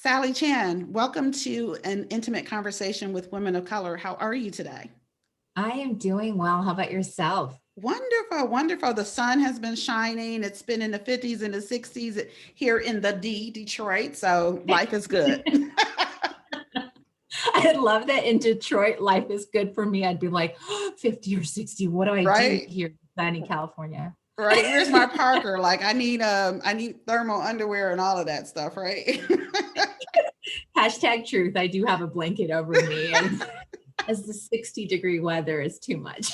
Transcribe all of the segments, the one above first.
Sally Chan, welcome to an intimate conversation with women of color. How are you today? I am doing well. How about yourself? Wonderful, wonderful. The sun has been shining. It's been in the 50s and the 60s here in the Detroit. So life is good. I love that in Detroit, life is good for me. I'd be like, 50 or 60. What do I do Right? here in sunny California? Right. Where's my Parker? Like I need thermal underwear and all of that stuff, right? Hashtag truth. I do have a blanket over me as the 60-degree weather is too much.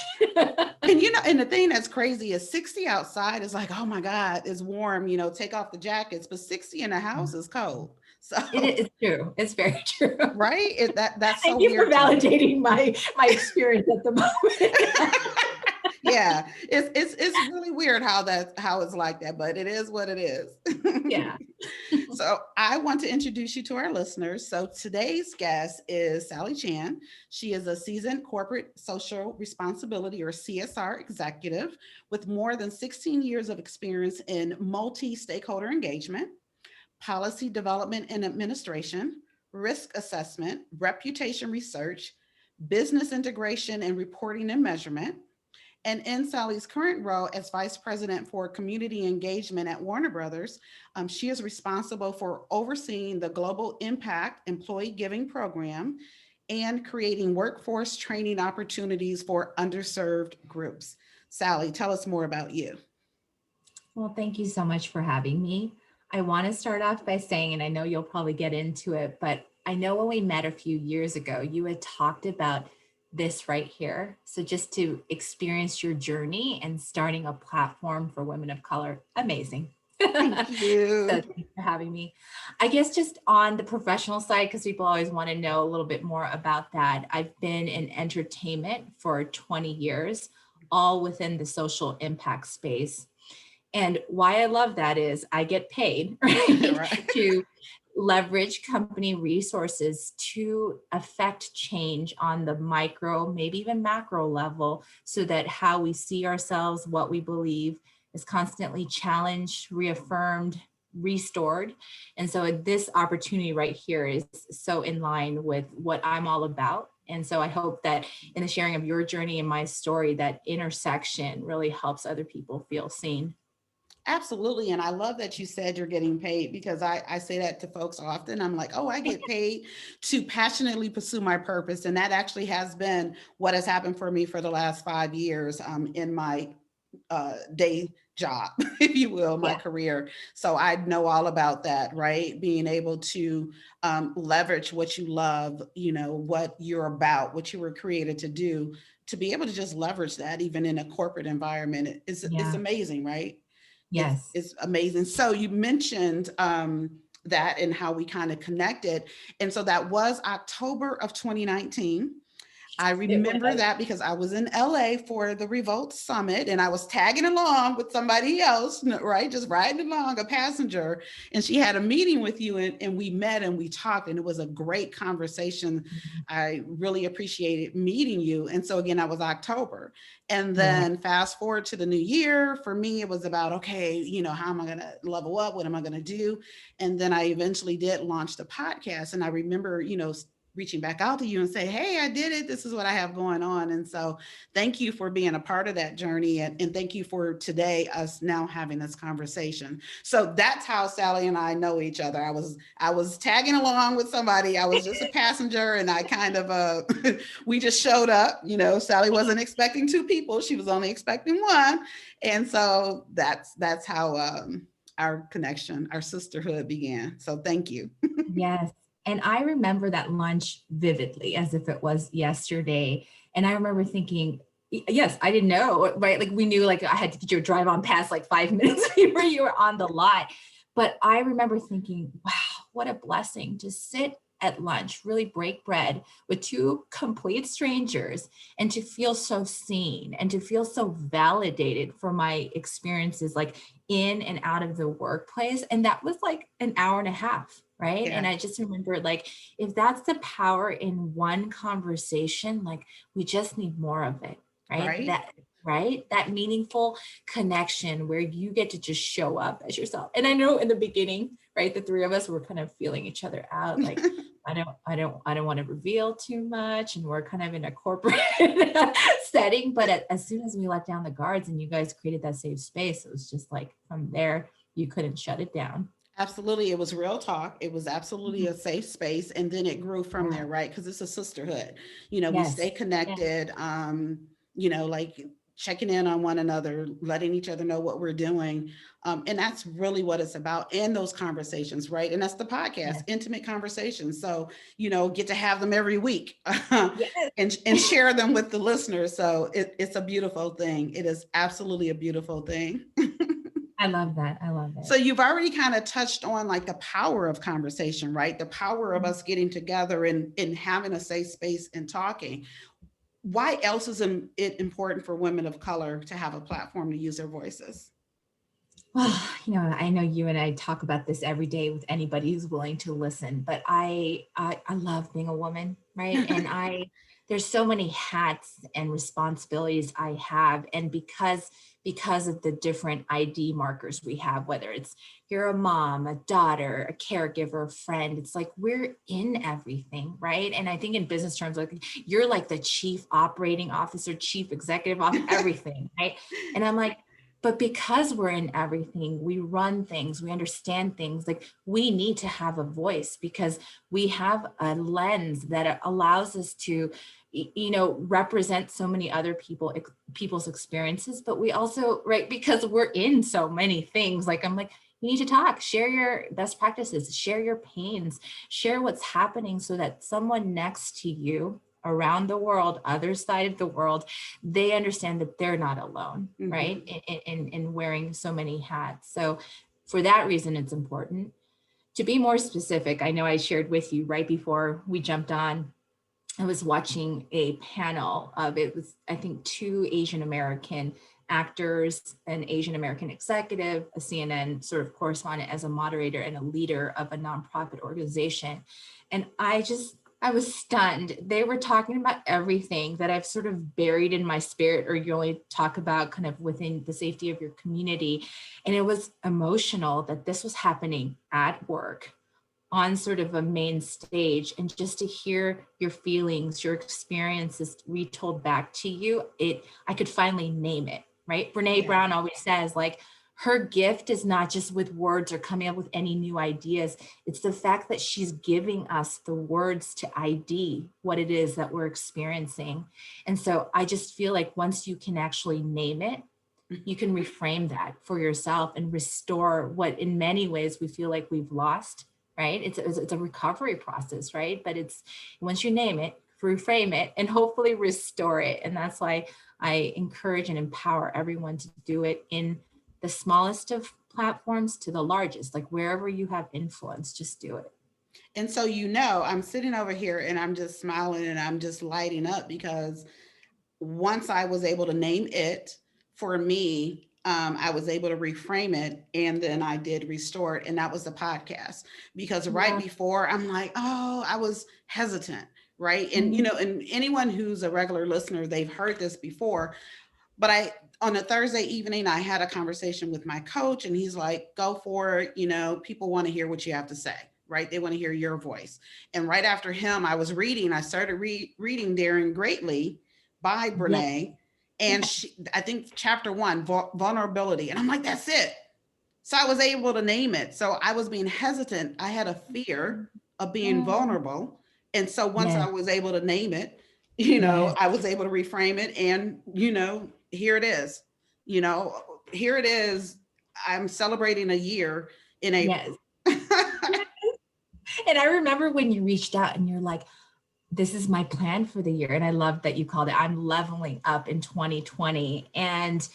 And and the thing that's crazy is 60 outside is like, oh my God, it's warm, take off the jackets, but 60 in the house is cold. It So, is true. It's very true. right? That's so Thank you for weird to me. validating my experience at the moment. Yeah, it's really weird how it's like that, but it is what it is. Yeah. So I want to introduce you to our listeners. So today's guest is Sally Chan. She is a seasoned corporate social responsibility or CSR executive with more than 16 years of experience in multi-stakeholder engagement, policy development and administration, risk assessment, reputation research, business integration and reporting and measurement. And in Sally's current role as Vice President for Community Engagement at Warner Brothers, she is responsible for overseeing the Global Impact Employee Giving Program and creating workforce training opportunities for underserved groups. Sally, tell us more about you. Well, thank you so much for having me. I want to start off by saying, and I know you'll probably get into it, but I know when we met a few years ago, you had talked about this right here. So just to experience your journey and starting a platform for women of color, amazing. Thank So you. thanks for having me. I guess just on the professional side, because people always want to know a little bit more about that. I've been in entertainment for 20 years, all within the social impact space. And why I love that is I get paid, right, Right. to leverage company resources to affect change on the micro, maybe even macro level, so that how we see ourselves, what we believe is constantly challenged, reaffirmed, restored. And so this opportunity right here is so in line with what I'm all about. And so I hope that in the sharing of your journey and my story, that intersection really helps other people feel seen. Absolutely. And I love that you said you're getting paid because I say that to folks often. I'm like, oh, I get paid to passionately pursue my purpose. And that actually has been what has happened for me for the last 5 years in my day job, if you will, my Yeah. career. So I know all about that, right? Being able to leverage what you love, what you're about, what you were created to do, to be able to just leverage that even in a corporate environment. It's Yeah. amazing, right? It's Yes. it's amazing. So you mentioned that and how we kind of connected. And so that was October of 2019. I It remember was. that because I was in LA for the Revolt Summit and I was tagging along with somebody else, right? Just riding along, a passenger. And she had a meeting with you and we met and we talked and it was a great conversation. I really appreciated meeting you. And so again, that was October. And Yeah. then fast forward to the new year, for me, it was about, okay, how am I going to level up? What am I going to do? And then I eventually did launch the podcast. And I remember, reaching back out to you and say, hey, I did it. This is what I have going on. And so thank you for being a part of that journey. And thank you for today, us now having this conversation. So that's how Sally and I know each other. I was tagging along with somebody. I was just a passenger and I kind of, we just showed up, Sally wasn't expecting two people. She was only expecting one. And so that's how, our connection, our sisterhood began. So thank you. Yes. And I remember that lunch vividly as if it was yesterday. And I remember thinking, yes, I didn't know, right? Like we knew like I had to get you a drive on past like 5 minutes before you were on the lot. But I remember thinking, wow, what a blessing to sit at lunch, really break bread with two complete strangers and to feel so seen and to feel so validated for my experiences, like in and out of the workplace. And that was like an hour and a half. Right. Yeah. And I just remember, like, if that's the power in one conversation, like, we just need more of it. Right. Right. That meaningful connection where you get to just show up as yourself. And I know in the beginning, right? The three of us were kind of feeling each other out. Like, I don't want to reveal too much. And we're kind of in a corporate setting, but as soon as we let down the guards and you guys created that safe space, it was just like, from there, you couldn't shut it down. Absolutely. It was real talk. It was absolutely Mhm. a safe space. And then it grew from Yeah. there, right? Because it's a sisterhood. We stay Yes. Yeah. connected, like checking in on one another, letting each other know what we're doing. And that's really what it's about in those conversations, right? And that's the podcast, Yes. intimate conversations. So, get to have them every week Yes. and share them with the listeners. So it's a beautiful thing. It is absolutely a beautiful thing. I love that. I love So it. you've already kind of touched on like the power of conversation, right? The power of us getting together and having a safe space and talking. Why else is it important for women of color to have a platform to use their voices? Well, I know you and I talk about this every day with anybody who's willing to listen, but I love being a woman, right? And there's so many hats and responsibilities I have, and because of the different ID markers we have, whether it's you're a mom, a daughter, a caregiver, a friend, it's like we're in everything, right? And I think in business terms, like you're like the chief operating officer, chief executive officer, everything, right? And I'm like, but because we're in everything, we run things, we understand things, like we need to have a voice because we have a lens that allows us to, represent so many other people's experiences. But we also, right, because we're in so many things, like I'm like, you need to talk, share your best practices, share your pains, share what's happening so that someone next to you around the world, other side of the world, they understand that they're not alone, right? Mhm. In wearing so many hats. So for that reason, it's important. To be more specific, I know I shared with you right before we jumped on, I was watching a panel of, it was, I think, two Asian American actors, an Asian American executive, a CNN sort of correspondent as a moderator and a leader of a nonprofit organization. And I was stunned. They were talking about everything that I've sort of buried in my spirit, or you only talk about kind of within the safety of your community. And it was emotional that this was happening at work on sort of a main stage, and just to hear your feelings, your experiences retold back to you, I could finally name it, right? Brene Yeah. Brown always says, like, her gift is not just with words or coming up with any new ideas. It's the fact that she's giving us the words to ID what it is that we're experiencing. And so I just feel like once you can actually name it, you can reframe that for yourself and restore what in many ways we feel like we've lost, right? It's a recovery process, right? But it's, once you name it, reframe it, and hopefully restore it. And that's why I encourage and empower everyone to do it in the smallest of platforms to the largest, like wherever you have influence, just do it. And so, I'm sitting over here and I'm just smiling and I'm just lighting up because once I was able to name it for me, I was able to reframe it and then I did restore it. And that was the podcast. Because right Yeah. before, I'm like, oh, I was hesitant. Right. And, Mhm. and anyone who's a regular listener, they've heard this before. But on a Thursday evening, I had a conversation with my coach and he's like, go for it. People want to hear what you have to say, right? They want to hear your voice. And right after him, I started reading Daring Greatly by Yes. Brene. And I think chapter 1, vulnerability. And I'm like, that's it. So I was able to name it. So I was being hesitant. I had a fear of being Oh, vulnerable. And so once yes. I was able to name it, Yes. I was able to reframe it and, here it is. You know, here it is. I'm celebrating a year in Yes. April. And I remember when you reached out and you're like, this is my plan for the year. And I love that you called it, I'm leveling up in 2020. And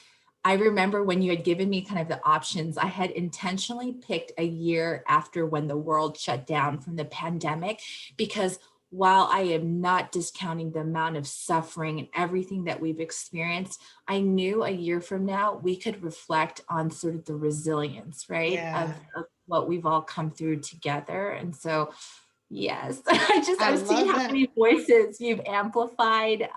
I remember when you had given me kind of the options, I had intentionally picked a year after when the world shut down from the pandemic, because while I am not discounting the amount of suffering and everything that we've experienced, I knew a year from now we could reflect on sort of the resilience, right, Yeah. of what we've all come through together. And so yes, I I've seen love how that. many voices you've amplified.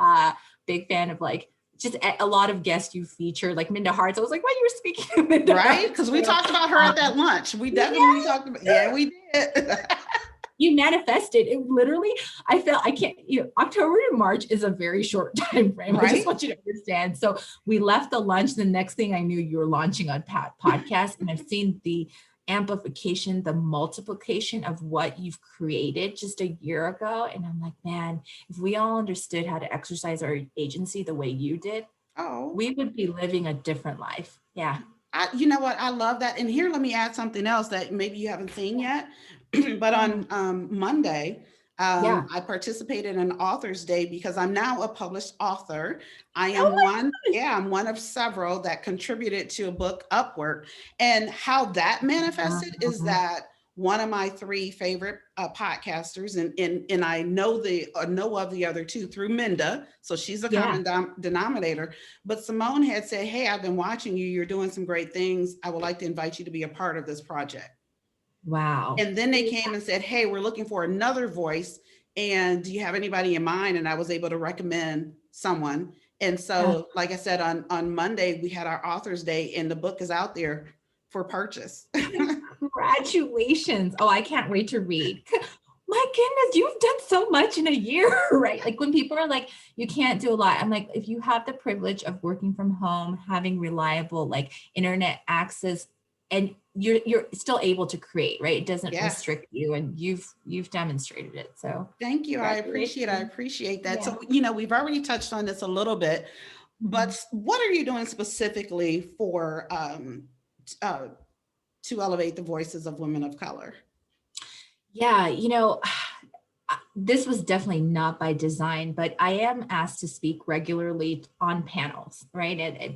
Big fan of like just a lot of guests you featured, like Minda Harts. I was like, "What, you were speaking of Minda Right? Harts?" Because we talked about her at that lunch. We definitely talked about, yeah, we did. You manifested it. Literally, I felt I can't, October to March is a very short time frame. I just Right? want you to understand. So we left the lunch. The next thing I knew, you were launching a podcast, and I've seen the amplification, the multiplication of what you've created just a year ago. And I'm like, man, if we all understood how to exercise our agency the way you did, Oh, we would be living a different life. Yeah. you know what? I love that. And here, let me add something else that maybe you haven't seen yet. But on Monday, Yeah. I participated in Author's Day because I'm now a published author. I Oh am my one, yeah, I'm one of several that contributed to a book, Upward. And how that manifested is God. that one of my three favorite podcasters, and I know know of the other two through Minda, so she's a Yeah. common denominator. But Simone had said, "Hey, I've been watching you. You're doing some great things. I would like to invite you to be a part of this project." Wow. And then they came and said, "Hey, we're looking for another voice. And do you have anybody in mind?" And I was able to recommend someone. And Yeah. so, like I said, on Monday, we had our Author's Day, and the book is out there for purchase. Congratulations. Oh, I can't wait to read. My goodness, you've done so much in a year, right? Like when people are like, you can't do a lot. I'm like, if you have the privilege of working from home, having reliable like internet access, and you're still able to create, right? It doesn't Yes. restrict you, and you've demonstrated it. So Thank you. I congratulations. appreciate that. Yeah. So, we've already touched on this a little bit, Mhm. but what are you doing specifically for uh, to elevate the voices of women of color? Yeah, this was definitely not by design, but I am asked to speak regularly on panels, right? At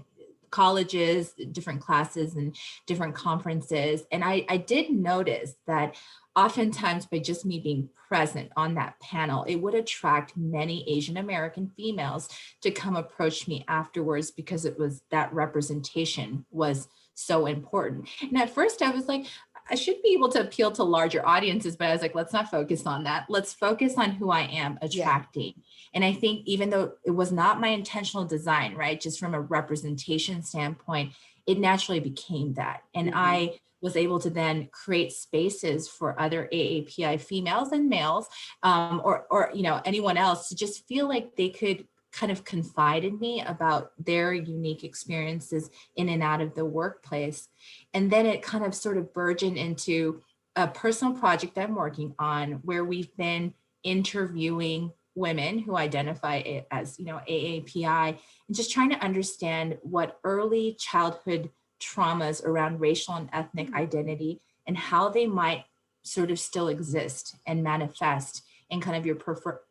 colleges, different classes, and different conferences. And I did notice that oftentimes by just me being present on that panel, it would attract many Asian American females to come approach me afterwards because it was that representation was so important. And at first I was like, I should be able to appeal to larger audiences, but I was like, let's not focus on that. Let's focus on who I am Yeah. attracting. And I think even though it was not my intentional design, right, just from a representation standpoint, it naturally became that. And Mhm. I was able to then create spaces for other AAPI females and males, or anyone else to just feel like they could kind of confide in me about their unique experiences in and out of the workplace. And then it kind of sort of burgeoned into a personal project I'm working on where we've been interviewing women who identify as, AAPI, and just trying to understand what early childhood traumas around racial and ethnic identity and how they might sort of still exist and manifest in kind of your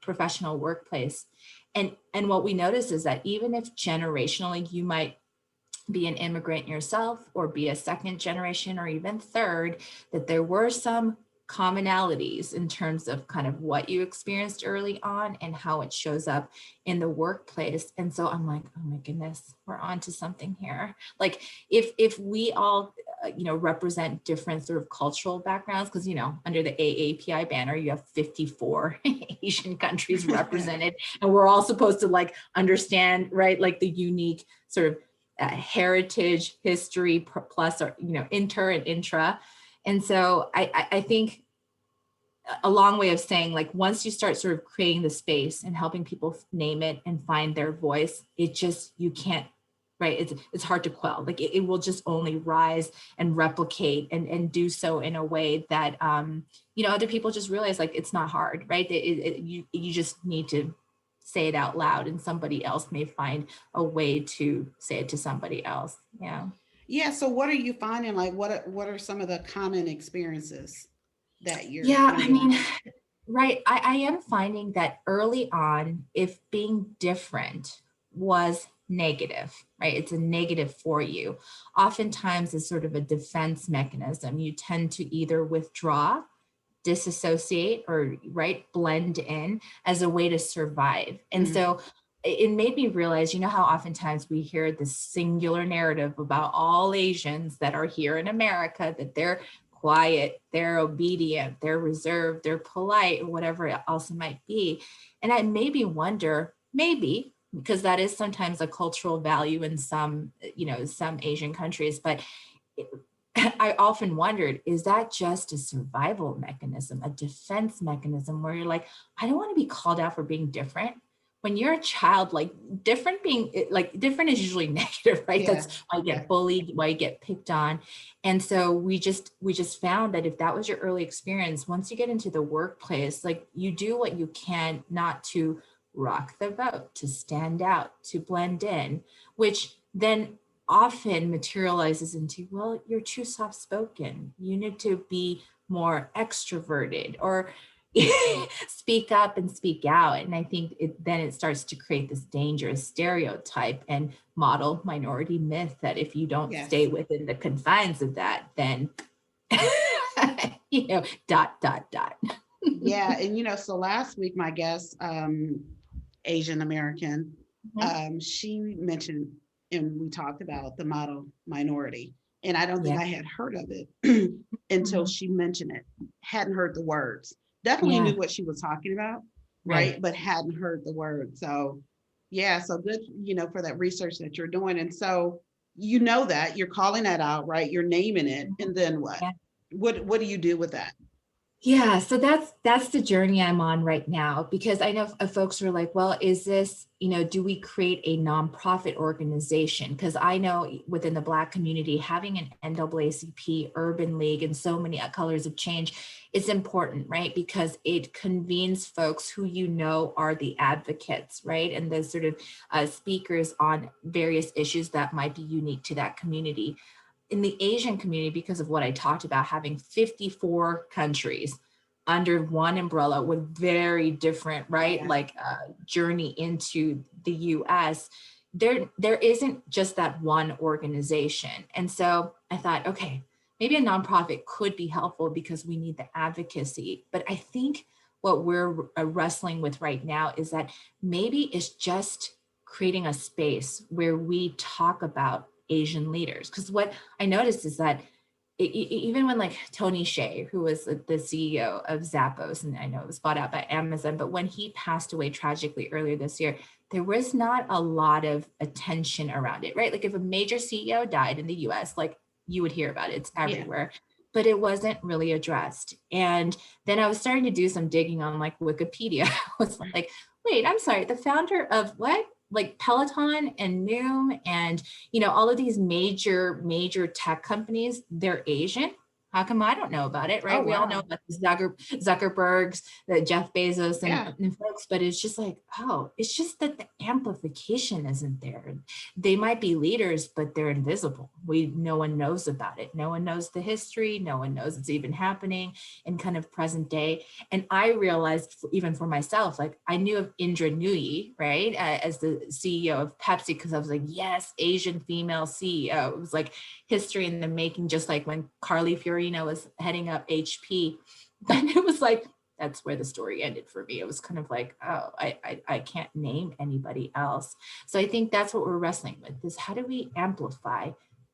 professional workplace. And what we notice is that even if generationally you might be an immigrant yourself or be a second generation or even third, that there were some commonalities in terms of kind of what you experienced early on and how it shows up in the workplace. And so I'm like, oh my goodness, we're on to something here. Like if we all represent different sort of cultural backgrounds, because under the AAPI banner you have 54 Asian countries represented, and we're all supposed to like understand, right, like the unique sort of heritage, history, plus, or inter and intra. And so I think a long way of saying, like, once you start sort of creating the space and helping people name it and find their voice, you can't, right? It's hard to quell. Like it will just only rise and replicate and do so in a way that other people just realize like it's not hard, right? You just need to say it out loud, and somebody else may find a way to say it to somebody else. Yeah. Yeah. So what are you finding? Like, what are some of the common experiences that you're Yeah, I finding? mean, right. I am finding that early on, if being different was negative, right? It's a negative for you. Oftentimes, as sort of a defense mechanism, you tend to either withdraw, disassociate, or right, blend in as a way to survive. And Mhm. so it made me realize, how oftentimes we hear this singular narrative about all Asians that are here in America, that they're quiet, they're obedient, they're reserved, they're polite, or whatever else it might be. And I maybe wonder, maybe because that is sometimes a cultural value in some, some Asian countries. But I often wondered, is that just a survival mechanism, a defense mechanism where you're like, I don't want to be called out for being different. When you're a child, like different different is usually negative, right? Yeah. That's why you get bullied, why you get picked on. And so we just found that if that was your early experience, once you get into the workplace, like you do what you can not to rock the boat, to stand out, to blend in, which then often materializes into, well, you're too soft spoken. You need to be more extroverted or speak up and speak out. And I think then it starts to create this dangerous stereotype and model minority myth that if you don't stay within the confines of that, then, dot, dot, dot. Yeah. And, so last week, my guest, Asian American, she mentioned, and we talked about the model minority. And I don't think I had heard of it until she mentioned it. Hadn't heard the words. Definitely knew what she was talking about, right? But hadn't heard the word. So yeah, so good, for that research that you're doing. And so that you're calling that out, right? You're naming it. And then what? Yeah. What do you do with that? Yeah, so that's the journey I'm on right now, because I know folks are like, well, is this, do we create a nonprofit organization? Because I know within the Black community, having an NAACP Urban League and so many colors of change is important, right? Because it convenes folks who are the advocates, right? And the sort of speakers on various issues that might be unique to that community. In the Asian community, because of what I talked about, having 54 countries under one umbrella with very different, right? Journey into the US, there isn't just that one organization. And so I thought, okay, maybe a nonprofit could be helpful because we need the advocacy. But I think what we're wrestling with right now is that maybe it's just creating a space where we talk about Asian leaders. Because what I noticed is that even when Tony Hsieh, who was the CEO of Zappos, and I know it was bought out by Amazon, but when he passed away tragically earlier this year, there was not a lot of attention around it, right? Like if a major CEO died in the US, you would hear about it, it's everywhere. But it wasn't really addressed. And then I was starting to do some digging on Wikipedia. I was like, wait, I'm sorry, the founder of what? Peloton and Noom and, all of these major tech companies, they're Asian. How come I don't know about it, right? We all know about the Zuckerbergs, the Jeff Bezos and folks, but it's just it's just that the amplification isn't there. They might be leaders, but they're invisible. No one knows about it. No one knows the history. No one knows it's even happening in kind of present day. And I realized even for myself, I knew of Indra Nooyi, right, as the CEO of Pepsi, because I was like, yes, Asian female CEO. It was history in the making, just like when Carly Fiorina was heading up HP. But it was that's where the story ended for me. It was kind of I can't name anybody else. So I think that's what we're wrestling with, is how do we amplify,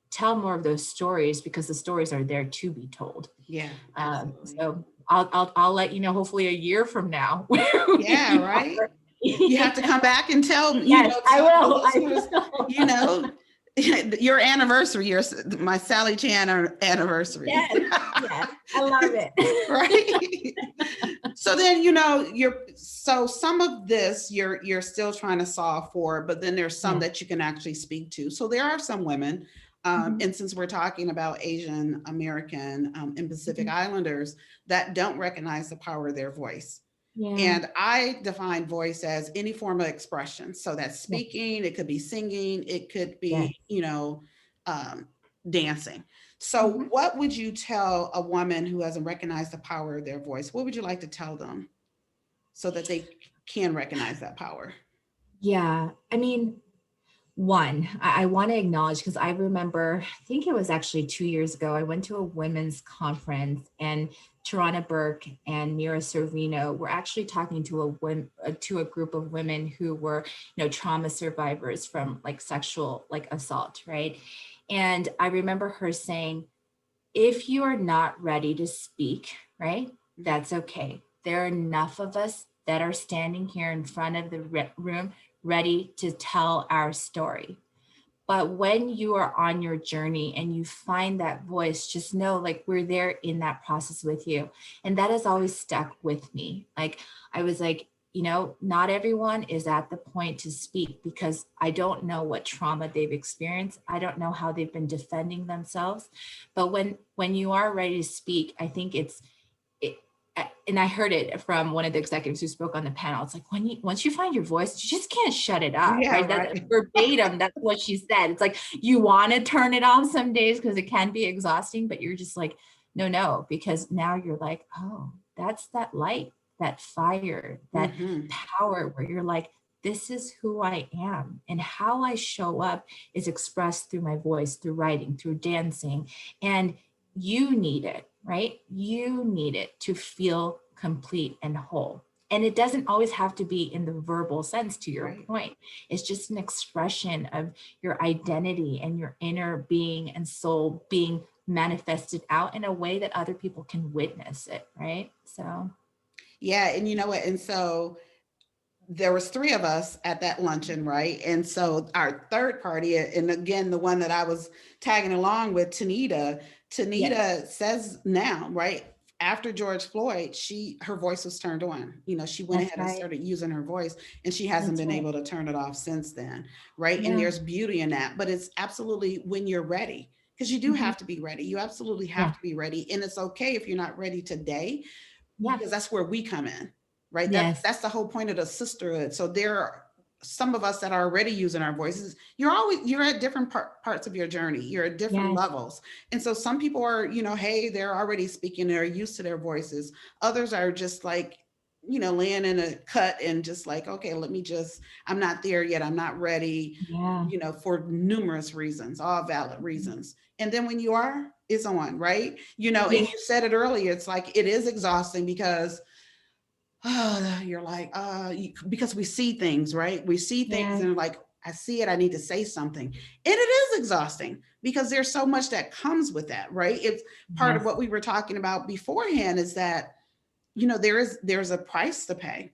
tell more of those stories, because the stories are there to be told. Yeah. So I'll let you know, hopefully a year from now. Yeah, right. You have to come back and tell, I will. Your anniversary, my Sally Chan anniversary. Yes, I love it. Right. So then, so some of this you're still trying to solve for, but then there's some that you can actually speak to. So there are some women, and since we're talking about Asian American and Pacific Islanders, that don't recognize the power of their voice. Yeah. And I define voice as any form of expression. So that's speaking, it could be singing, it could be, dancing. So what would you tell a woman who hasn't recognized the power of their voice? What would you like to tell them so that they can recognize that power? Yeah, I mean, one, I want to acknowledge, because I remember, I think it was actually 2 years ago, I went to a women's conference, and Tarana Burke and Mira Sorvino were actually talking to a group of women who were, trauma survivors from sexual assault, right? And I remember her saying, if you are not ready to speak, right, that's okay. There are enough of us that are standing here in front of the room ready to tell our story. But when you are on your journey and you find that voice, just know like we're there in that process with you. And that has always stuck with me. Like I was like, not everyone is at the point to speak because I don't know what trauma they've experienced. I don't know how they've been defending themselves. But when you are ready to speak, I think it, and I heard it from one of the executives who spoke on the panel. It's like once you find your voice, you just can't shut it up, Yeah, right? That's right. verbatim. That's what she said. It's like you want to turn it off some days because it can be exhausting, but you're just like, no, because now you're like, oh, that's that light, that fire, that Mhm. power where you're like, this is who I am, and how I show up is expressed through my voice, through writing, through dancing, and you need it, right? You need it to feel complete and whole. And it doesn't always have to be in the verbal sense, to your Right. point. It's just an expression of your identity and your inner being and soul being manifested out in a way that other people can witness it, right? So, Yeah, and you know what? And so there was three of us at that luncheon, right? And so our third party, and again, the one that I was tagging along with, yes, Tanita says now, right? After George Floyd, her voice was turned on. She went that's ahead and right. started using her voice, and she hasn't That's been right. able to turn it off since then, right? And Yeah. there's beauty in that, but it's absolutely when you're ready, because you do Mhm. have to be ready. You absolutely have Yeah. to be ready, and it's okay if you're not ready today, Yeah. because that's where we come in, right? that's Yes. that's the whole point of the sisterhood. So there are some of us that are already using our voices. You're at different parts of your journey, you're at different Yes. levels. And so some people are, hey, they're already speaking, they're used to their voices. Others are just like, laying in a cut and just like, okay, I'm not there yet, I'm not ready, Yeah. for numerous reasons, all valid reasons. And then when you are, it's on, right? And Yeah. you said it earlier, it's like it is exhausting because you're like, because we see things, right? We see things Yeah. and like, I see it, I need to say something. And it is exhausting because there's so much that comes with that, right? It's part of Yes. what we were talking about beforehand is that, there's a price to pay,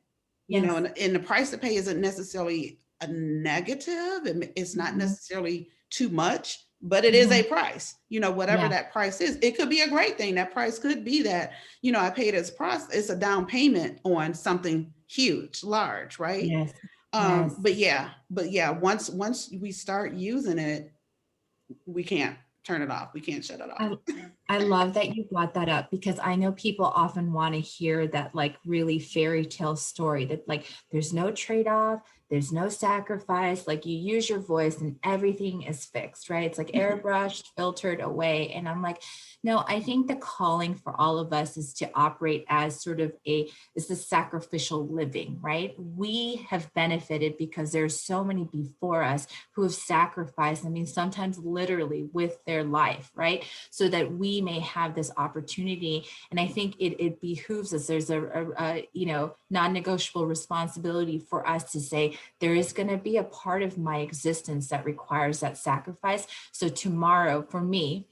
Yes. and the price to pay isn't necessarily a negative, and it's not Mhm. necessarily too much, but it is a Mhm. price, whatever Yeah. that price is. It could be a great thing. That price could be that, I paid as price, it's a down payment on something huge, large, right? Yes. Yes. But yeah, once we start using it, we can't turn it off. We can't shut it off. I I love that you brought that up because I know people often want to hear that like really fairy tale story that like there's no trade-off, there's no sacrifice, like you use your voice and everything is fixed, right? It's like airbrushed, filtered away. And I'm like, no, I think the calling for all of us is to operate as sort of is the sacrificial living, right? We have benefited because there's so many before us who have sacrificed, I mean, sometimes literally with their life, right? So that we may have this opportunity. And I think it behooves us. There's a non-negotiable responsibility for us to say, there is going to be a part of my existence that requires that sacrifice. So tomorrow for me,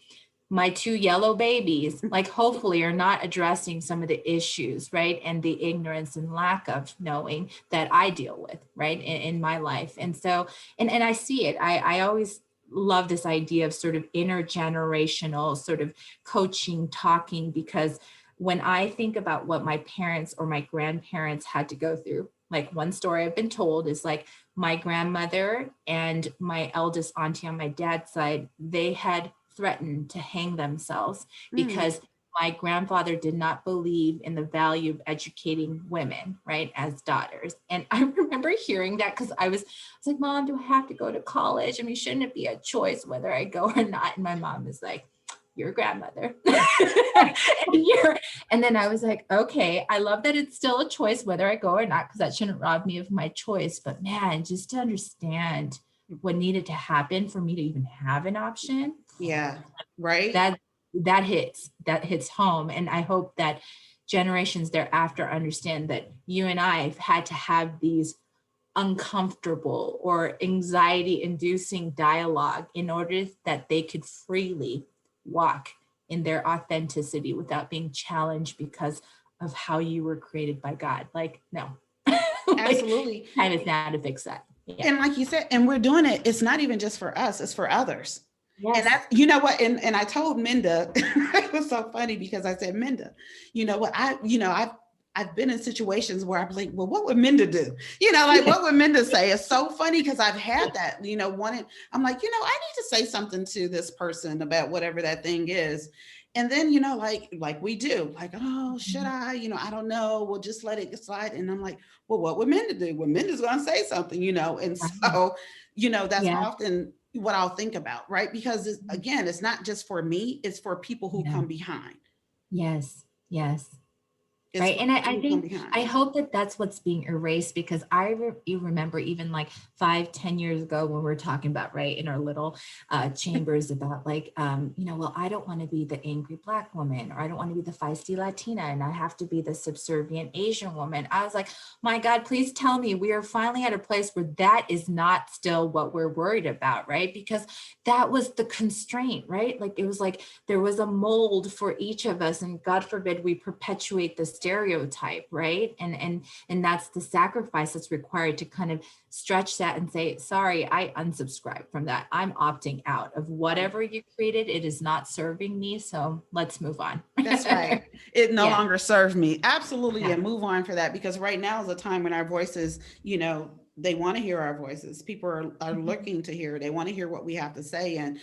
my two yellow babies, like hopefully are not addressing some of the issues, right? And the ignorance and lack of knowing that I deal with, right? In my life. And so, and I see it. I always love this idea of sort of intergenerational sort of coaching, talking, because when I think about what my parents or my grandparents had to go through, like one story I've been told is like my grandmother and my eldest auntie on my dad's side, they had threatened to hang themselves Mm, because my grandfather did not believe in the value of educating women, right, as daughters. And I remember hearing that because I was like, Mom, do I have to go to college? I mean, shouldn't it be a choice whether I go or not? And my mom is like, your grandmother. And then I was like, okay, I love that it's still a choice whether I go or not, because that shouldn't rob me of my choice. But man, just to understand what needed to happen for me to even have an option, yeah, right. that that hits home. And I hope that generations thereafter understand that you and I have had to have these uncomfortable or anxiety inducing dialogue in order that they could freely walk in their authenticity without being challenged because of how you were created by God. Like, no, like Absolutely. time is now to fix that. Yeah. And like you said, and we're doing it, it's not even just for us, it's for others. And Yes. that's, you know what, and I told Minda, it was so funny because I said, Minda, you know what, I've been in situations where I'm like, well, what would Minda do? You know, like what would Minda say? It's so funny because I've had that, you know, I'm like, you know, I need to say something to this person about whatever that thing is. And then, you know, like we do, like, oh, should Mhm. I? You know, I don't know. We'll just let it slide. And I'm like, well, what would Minda do? Well, Minda's gonna say something, you know. And Right. so, you know, that's Yeah. often what I'll think about, right? Because Mhm. again, it's not just for me, it's for people who Yeah. come behind. Yes. Yes. It's Right. for And I, people I who come think, I behind. hope that that's what's being erased, because you remember even like 5, 10 years ago when we are talking about, right, in our little chambers about like, well, I don't want to be the angry Black woman, or I don't want to be the feisty Latina, and I have to be the subservient Asian woman. I was like, my God, please tell me we are finally at a place where that is not still what we're worried about, right? Because that was the constraint, right? Like it was like there was a mold for each of us, and God forbid we perpetuate the stereotype, right? And that's the sacrifice that's required to kind of stretch that and say, sorry, I unsubscribe from that. I'm opting out of Right. whatever you created. It is not serving me, so let's move on. That's right. It no Yeah. longer serves me. Absolutely. Yeah. And move on for that, because right now is a time when our voices, you know, they want to hear our voices. People are Mhm. looking to hear. They want to hear what we have to say. And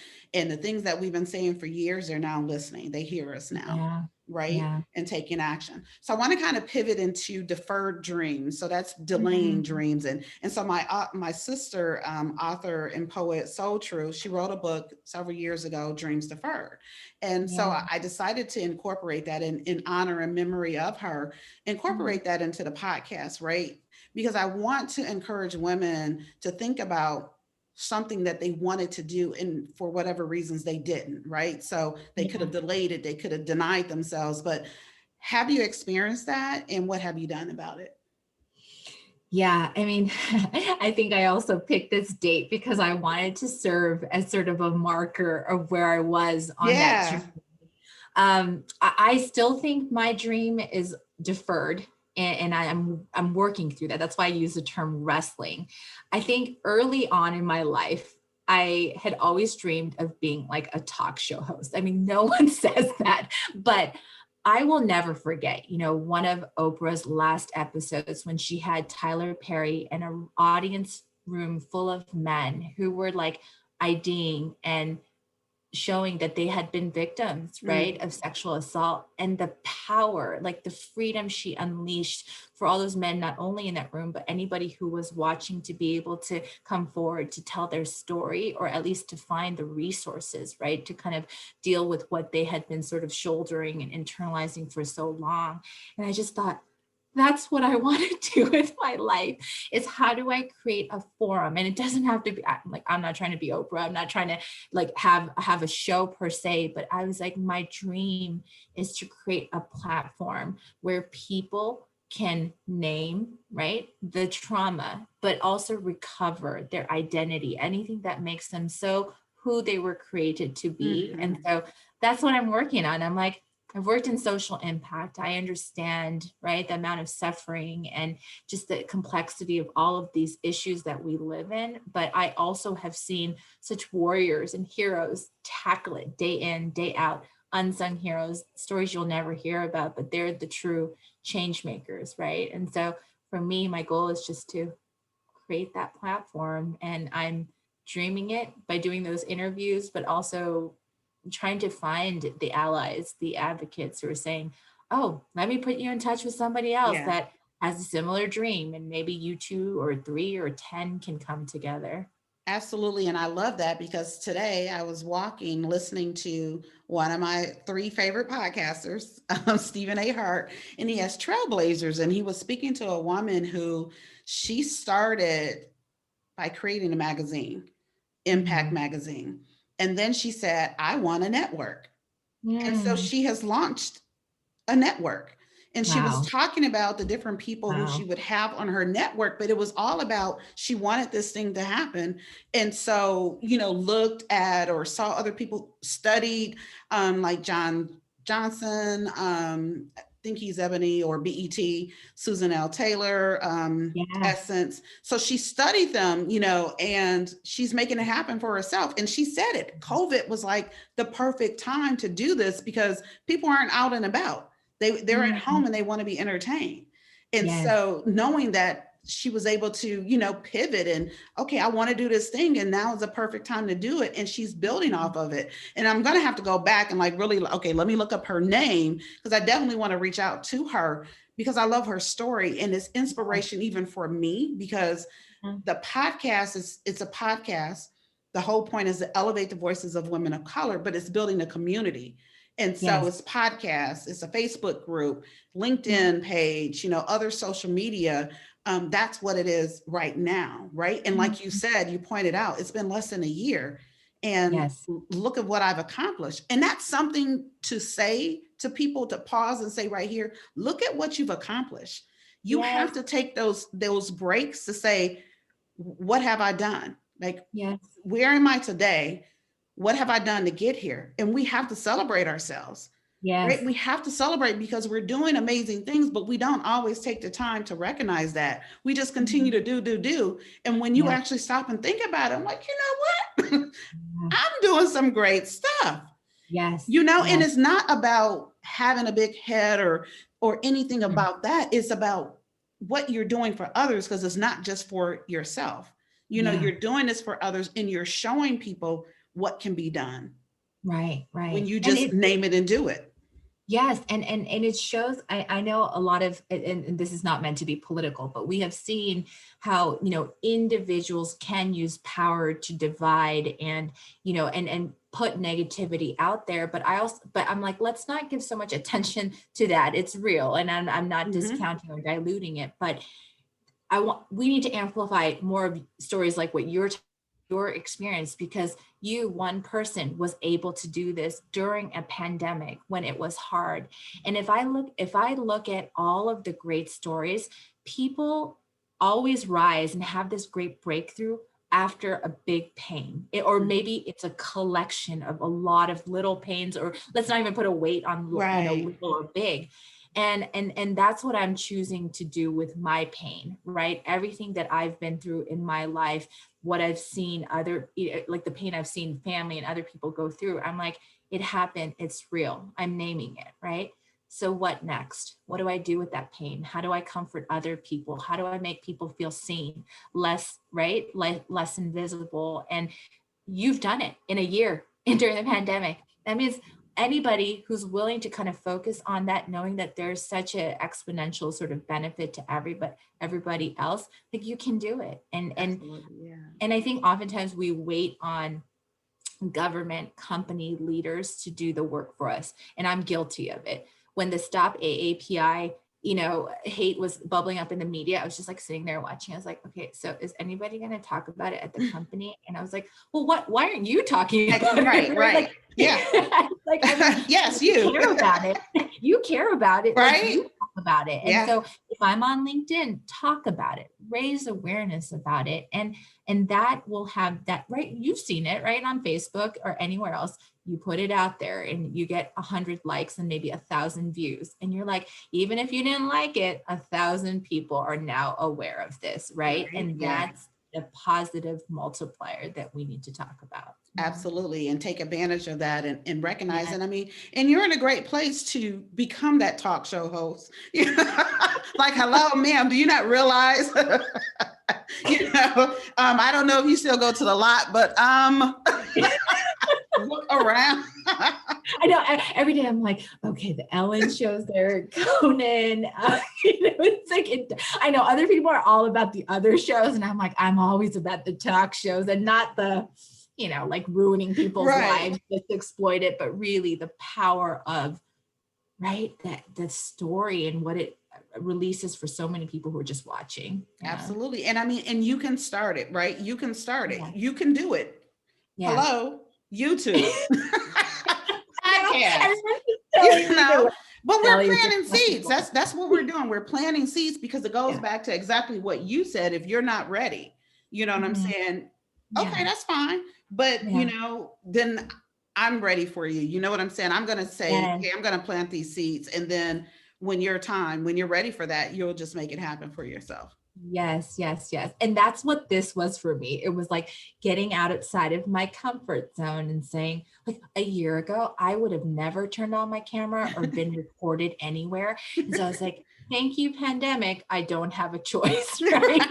the things that we've been saying for years, they're now listening. They hear us now, Yeah. right? Yeah. And taking action. So I want to kind of pivot into deferred dreams. So that's delaying Mhm. dreams. And so my sister, author and poet Soul True, she wrote a book several years ago, Dreams Deferred. And so Yeah. I decided to incorporate that in honor and memory of her, Mhm. incorporate that into the podcast, right? Because I want to encourage women to think about something that they wanted to do and for whatever reasons they didn't, right? So they could Yeah. have delayed it, they could have denied themselves, but have you experienced that and what have you done about it? Yeah, I mean, I think I also picked this date because I wanted to serve as sort of a marker of where I was on that Yeah. journey. I still think my dream is deferred, and I'm working through that. That's why I use the term wrestling. I think early on in my life, I had always dreamed of being like a talk show host. I mean, no one says that, but I will never forget, one of Oprah's last episodes when she had Tyler Perry and an audience room full of men who were like IDing and showing that they had been victims, right, Mm, of sexual assault, and the power, like the freedom she unleashed for all those men, not only in that room, but anybody who was watching, to be able to come forward to tell their story, or at least to find the resources, right, to kind of deal with what they had been sort of shouldering and internalizing for so long. And I just thought, that's what I want to do with my life, is how do I create a forum? And it doesn't have to be like, I'm not trying to be Oprah. I'm not trying to like have a show per se, but I was like, my dream is to create a platform where people can name, right, the trauma, but also recover their identity, anything that makes them so who they were created to be. And mhm. so that's what I'm working on. I'm like, I've worked in social impact. I understand, right, the amount of suffering and just the complexity of all of these issues that we live in. But I also have seen such warriors and heroes tackle it day in, day out, unsung heroes, stories you'll never hear about, but they're the true change makers, right? And so for me, my goal is just to create that platform. And I'm dreaming it by doing those interviews, but also trying to find the allies, the advocates who are saying, oh, let me put you in touch with somebody else Yeah. that has a similar dream. And maybe you 2 or 3 or 10 can come together. Absolutely. And I love that because today I was walking, listening to one of my three favorite podcasters, Stephen A. Hart, and he has Trailblazers. And he was speaking to a woman who she started by creating a magazine, Impact Mhm. Magazine. And then she said, I want a network. And so Mm. she has launched a network. And she was Wow. talking about the different people who she Wow. would have on her network, but it was all about she wanted this thing to happen. And so, you know, looked at or saw other people, studied like John Johnson, think he's Ebony or BET, Susan L. Taylor, Yeah. Essence. So she studied them, you know, and she's making it happen for herself. And she said it, COVID was like the perfect time to do this because people aren't out and about. They're at Mhm. home and they want to be entertained. And Yes. so knowing that she was able to, you know, pivot and, okay, I want to do this thing. And now is the perfect time to do it. And she's building off of it. And I'm going to have to go back and like really, okay, let me look up her name because I definitely want to reach out to her because I love her story and it's inspiration even for me because Mhm. the podcast it's a podcast. The whole point is to elevate the voices of women of color, but it's building a community. And so Yes. it's podcasts, it's a Facebook group, Mhm. LinkedIn page, you know, other social media. That's what it is right now, right? And like you Mhm. said, you pointed out, it's been less than a year. And Yes. look at what I've accomplished. And that's something to say to people to pause and say right here, look at what you've accomplished. You have Yes. to take those breaks to say, what have I done? Like, Yes. where am I today? What have I done to get here? And we have to celebrate ourselves, right? Yes. We have to celebrate because we're doing amazing things, but we don't always take the time to recognize that. We just continue Mhm. to do. And when you Yep. actually stop and think about it, I'm like, you know what? Yeah. I'm doing some great stuff, Yes. you know, and Yes. it's not about having a big head or anything Mhm. about that. It's about what you're doing for others because it's not just for yourself. You know, Yeah. you're doing this for others and you're showing people what can be done Right. when Right. you And just name it and do it. yes, and it shows. I know a lot of, and this is not meant to be political, but we have seen how, you know, individuals can use power to divide and, you know, and put negativity out there. But I'm like, let's not give so much attention to that. It's real, and I'm not Mhm. discounting or diluting it, but we need to amplify more of stories like what your experience, because you, one person, was able to do this during a pandemic when it was hard. And if I look at all of the great stories, people always rise and have this great breakthrough after a big pain. Or Mhm. maybe it's a collection of a lot of little pains, or let's not even put a weight on, you know, Right. little or big. And that's what I'm choosing to do with my pain, right? Everything that I've been through in my life, what I've seen like the pain I've seen family and other people go through, I'm like, it happened, it's real, I'm naming it, right? So what next? What do I do with that pain? How do I comfort other people? How do I make people feel seen, less, right, less invisible? And you've done it in a year and during the pandemic. That means anybody who's willing to kind of focus on that, knowing that there's such an exponential sort of benefit to everybody else, like, you can do it. Absolutely. Yeah. And I think oftentimes we wait on government company leaders to do the work for us, and I'm guilty of it. When the Stop AAPI, you know, hate was bubbling up in the media, I was just like sitting there watching. I was like, okay, so is anybody going to talk about it at the company? And I was like, well, why aren't you talking about it? Right. Right? Right. Like, Yeah. like, I mean, Yes, you you. care about it. You care about it. Like, Right. you talk about it. And Yeah. so if I'm on LinkedIn, talk about it, raise awareness about it. And that will have that, right? You've seen it, right? On Facebook or anywhere else, you put it out there and you get 100 likes and maybe 1,000 views. And you're like, even if you didn't like it, 1,000 people are now aware of this, right? Right. And Yeah. that's a positive multiplier that we need to talk about. Absolutely. And take advantage of that and recognize Yeah. it. I mean, and you're in a great place to become that talk show host. Like, hello, ma'am, do you not realize? I don't know if you still go to the lot, but look around. I know every day I'm like, okay, the Ellen show's there, Conan. It's like, I know other people are all about the other shows, and I'm like, I'm always about the talk shows and not the, like ruining people's Right. lives just to exploit it, but really the power of, right, that the story and what it releases for so many people who are just watching. Yeah. Absolutely. And I mean, and you can start it, right? You can start it. Yeah. You can do it. Yeah. Hello, YouTube. Podcast. Everyone's just telling me to But we're Sally is just planting seeds. That's what we're doing. We're planting seeds because it goes yeah. back to exactly what you said. If you're not ready, you know what I'm Mhm. saying? Okay, Yeah. that's fine. But Yeah. then I'm ready for you. You know what I'm saying? I'm gonna say, Yes. okay, I'm gonna plant these seeds. And then when you're ready for that, you'll just make it happen for yourself. Yes, yes, yes. And that's what this was for me. It was like getting outside of my comfort zone and saying, like a year ago, I would have never turned on my camera or been recorded anywhere. And so I was like, thank you, pandemic. I don't have a choice, right?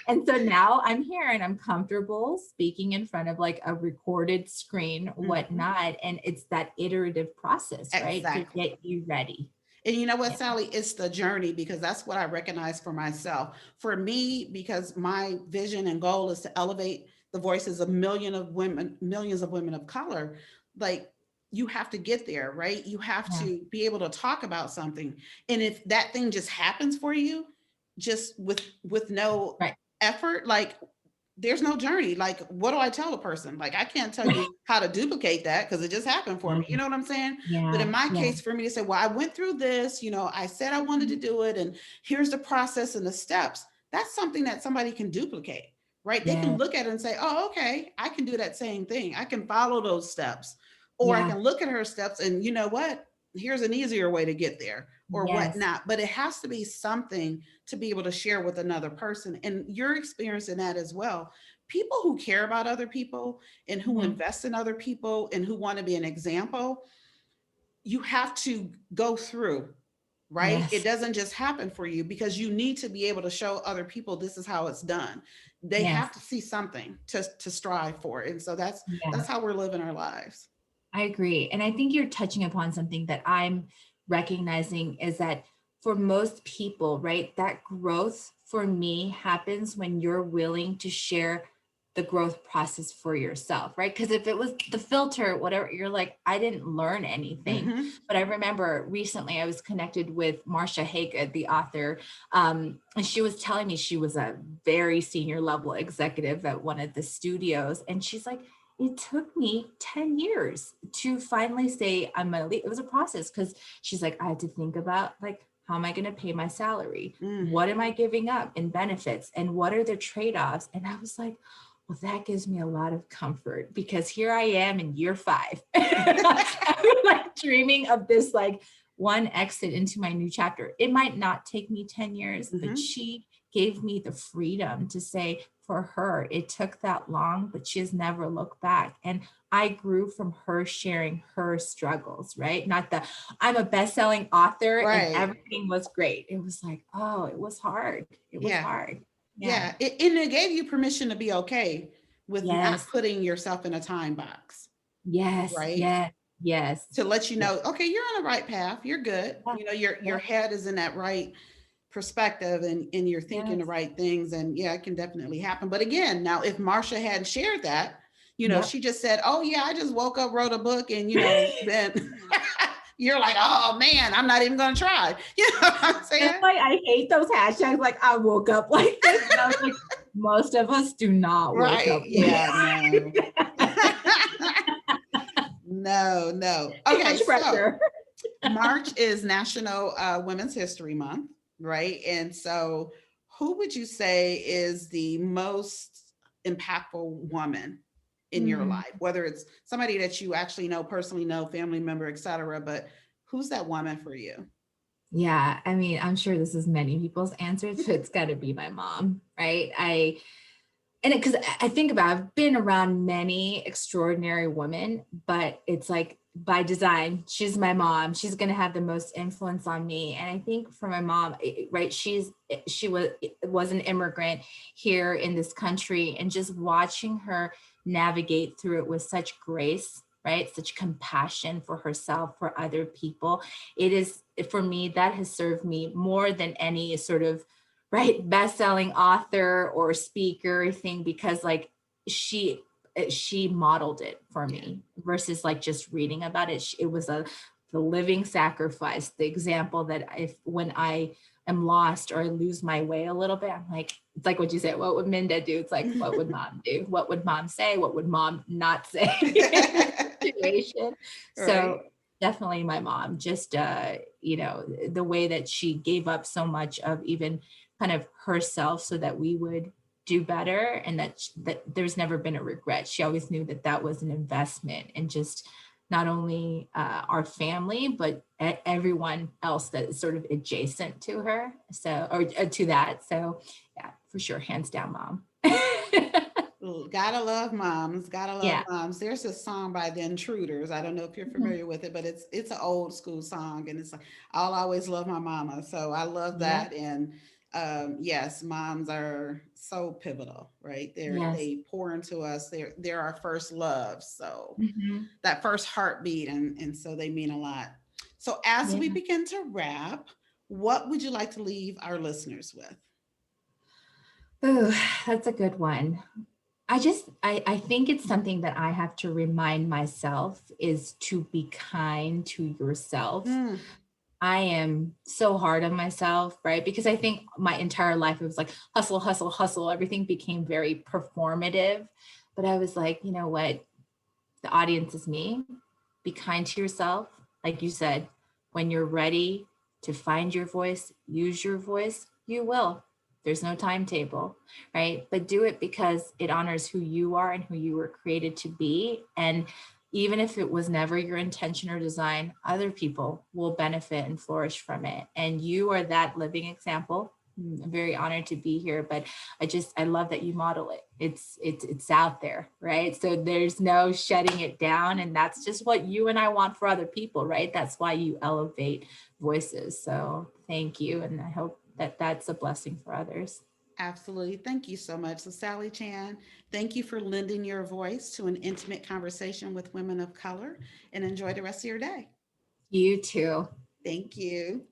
And so now I'm here and I'm comfortable speaking in front of like a recorded screen, Mhm. whatnot. And it's that iterative process, right? To Exactly. get you ready. And you know what, Yeah. Sally? It's the journey, because that's what I recognize for myself. For me, because my vision and goal is to elevate the voices of millions of women of color, like, you have to get there, right? You have Yeah. to be able to talk about something. And if that thing just happens for you, just with no Right. effort, like, there's no journey. Like, what do I tell a person? Like, I can't tell you how to duplicate that because it just happened for me. You know what I'm saying? But in Yeah. my Yeah. case, for me to say, well, I went through this, I said I wanted to do it, and here's the process and the steps, that's something that somebody can duplicate, right? They can Yeah. look at it and say, oh, okay, I can do that same thing. I can follow those steps. Or I Yeah. can look at her steps and, you know what? Here's an easier way to get there or Yes. whatnot. But it has to be something to be able to share with another person. And you're experiencing that as well. People who care about other people and who Mhm. invest in other people and who want to be an example, you have to go through, right? It Yes. doesn't just happen for you, because you need to be able to show other people this is how it's done. They Yes. have to see something to strive for. And so Yeah. that's how we're living our lives. I agree. And I think you're touching upon something that I'm recognizing is that for most people, right, that growth for me happens when you're willing to share the growth process for yourself, right? Because if it was the filter, whatever, you're like, I didn't learn anything. Hmm. But I remember recently I was connected with Marcia Haga, the author, and she was telling me she was a very senior level executive at one of the studios. And she's like, it took me 10 years to finally say I'm gonna leave. It was a process because she's like, I had to think about like, how am I gonna pay my salary? Mm. What am I giving up in benefits? And what are the trade-offs? And I was like, well, that gives me a lot of comfort because here I am in year 5. I'm like dreaming of this like one exit into my new chapter. It might not take me 10 years, but Hmm. she gave me the freedom to say, for her, it took that long, but she has never looked back. And I grew from her sharing her struggles, right? Not the I'm a best-selling author and Right. everything was great. It was like, oh, it was hard. It was Yeah. hard. Yeah. Yeah. And it gave you permission to be okay with not Yes. putting yourself in a time box, Yes. right? Yes. Yes. To let you Yeah. know, okay, you're on the right path. You're good. Your Yeah. head is in that right perspective, and you're thinking the Yes. right things. And yeah, it can definitely happen. But again, now if Marsha hadn't shared that, Yep. she just said, oh yeah, I just woke up, wrote a book, and then you're like, oh man, I'm not even gonna try. You know what I'm That's saying? why I hate those hashtags. Like I woke up like this. And I was like, most of us do not wake Right. up. Yeah, no. No, no. Too Okay, much so pressure. March is National Women's History Month, right? And so, who would you say is the most impactful woman in your Mm, life? Whether it's somebody that you actually know, personally know, family member, etc. But who's that woman for you? yeah, I mean, I'm sure this is many people's answers, but it's got to be my mom, right? And because I think about, I've been around many extraordinary women, but it's like by design, she's my mom. She's going to have the most influence on me. And I think for my mom, right, she was an immigrant here in this country, and just watching her navigate through it with such grace, right, such compassion for herself, for other people. It is, for me, that has served me more than any sort of right best-selling author or speaker thing, because like she she modeled it for Yeah. me versus like just reading about it. It was the living sacrifice, the example that if when I am lost or I lose my way a little bit, I'm like, it's like what you said, what would Minda do? It's like, what would mom do? What would mom say? What would mom not say in this situation? Right. So definitely my mom, just the way that she gave up so much of even kind of herself so that we would do better, and that there's never been a regret. She always knew that that was an investment, and just not only our family, but everyone else that is sort of adjacent to her. So, or to that. So yeah, for sure. Hands down, mom. Gotta love moms. Gotta love Yeah. moms. There's a song by the Intruders. I don't know if you're Mhm. familiar with it, but it's an old school song, and it's like I'll always love my mama. So I love Yeah. that. And yes, moms are so pivotal, right? Yes. They pour into us. They're our first love. So Mhm. that first heartbeat, and so they mean a lot. So as we Yeah. begin to wrap, what would you like to leave our listeners with? Oh, that's a good one. I think it's something that I have to remind myself is to be kind to yourself. Mm, I am so hard on myself, right? Because I think my entire life it was like hustle, hustle, hustle. Everything became very performative. But I was like, you know what? The audience is me. Be kind to yourself. Like you said, when you're ready to find your voice, use your voice, you will. There's no timetable, right? But do it because it honors who you are and who you were created to be. And even if it was never your intention or design, other people will benefit and flourish from it. And you are that living example. I'm very honored to be here, but I love that you model it. It's out there, right? So there's no shutting it down, and that's just what you and I want for other people, right? That's why you elevate voices. So thank you, and I hope that that's a blessing for others. absolutely. Thank you so much. So, Sally Chan, thank you for lending your voice to an intimate conversation with women of color, and enjoy the rest of your day. You too. Thank you.